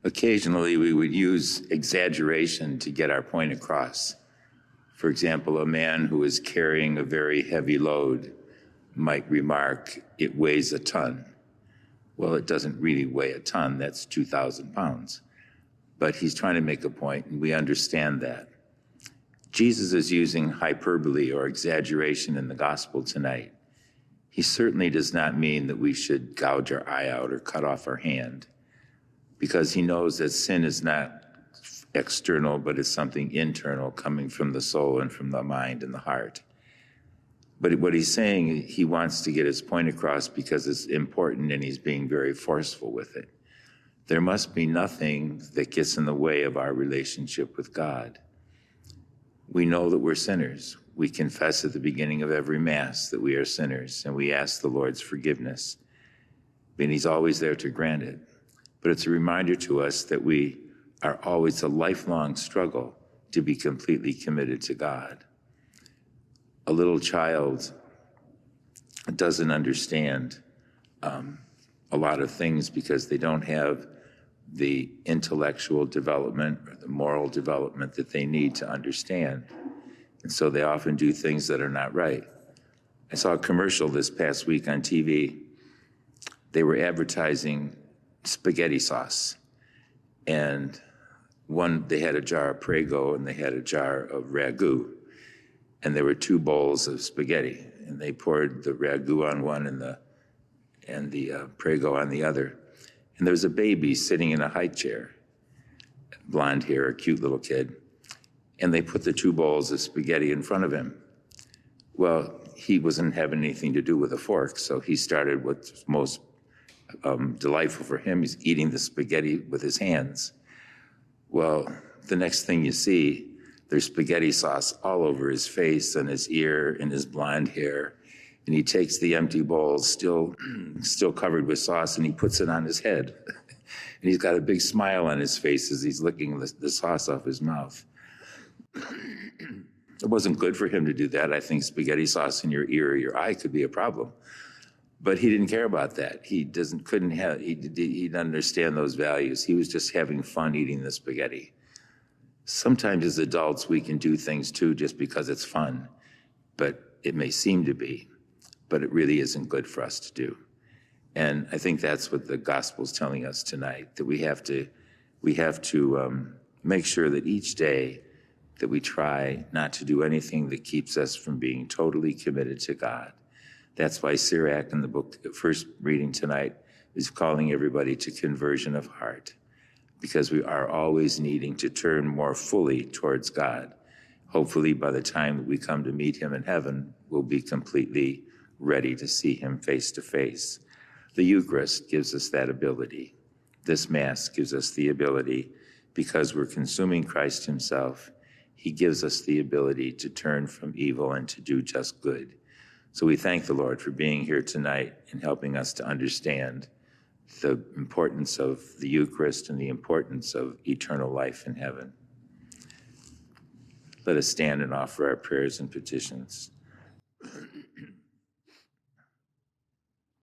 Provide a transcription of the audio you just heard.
Occasionally, we would use exaggeration to get our point across. For example, a man who is carrying a very heavy load might remark, "It weighs a ton." Well, it doesn't really weigh a ton, that's 2,000 pounds. But he's trying to make a point, and we understand that. Jesus is using hyperbole or exaggeration in the gospel tonight. He certainly does not mean that we should gouge our eye out or cut off our hand, because he knows that sin is not external, but it's something internal coming from the soul and from the mind and the heart. But what he's saying, he wants to get his point across because it's important, and he's being very forceful with it. There must be nothing that gets in the way of our relationship with God. We know that we're sinners. We confess at the beginning of every Mass that we are sinners, and we ask the Lord's forgiveness. And he's always there to grant it. But it's a reminder to us that we are always a lifelong struggle to be completely committed to God. A little child doesn't understand a lot of things because they don't have the intellectual development or the moral development that they need to understand. And so they often do things that are not right. I saw a commercial this past week on TV. They were advertising spaghetti sauce. And they had a jar of Prego and they had a jar of ragu. And there were 2 bowls of spaghetti. And they poured the ragu on one and the Prego on the other. And there was a baby sitting in a high chair, blonde hair, a cute little kid. And they put the 2 bowls of spaghetti in front of him. Well, he wasn't having anything to do with a fork, so he started what's most delightful for him. He's eating the spaghetti with his hands. Well, the next thing you see, there's spaghetti sauce all over his face and his ear and his blonde hair. And he takes the empty bowl, still covered with sauce, and he puts it on his head. And he's got a big smile on his face as he's licking the sauce off his mouth. It wasn't good for him to do that. I think spaghetti sauce in your ear or your eye could be a problem. But he didn't care about that. He didn't understand those values. He was just having fun eating the spaghetti. Sometimes as adults, we can do things too just because it's fun, but it may seem to be, but it really isn't good for us to do. And I think that's what the gospel's telling us tonight, that we have to make sure that each day that we try not to do anything that keeps us from being totally committed to God. That's why Sirach in the book, first reading tonight, is calling everybody to conversion of heart, because we are always needing to turn more fully towards God. Hopefully by the time that we come to meet him in heaven, we'll be completely ready to see him face to face. The Eucharist gives us that ability. This Mass gives us the ability, because we're consuming Christ himself. He gives us the ability to turn from evil and to do just good. So we thank the Lord for being here tonight and helping us to understand the importance of the Eucharist and the importance of eternal life in heaven. Let us stand and offer our prayers and petitions.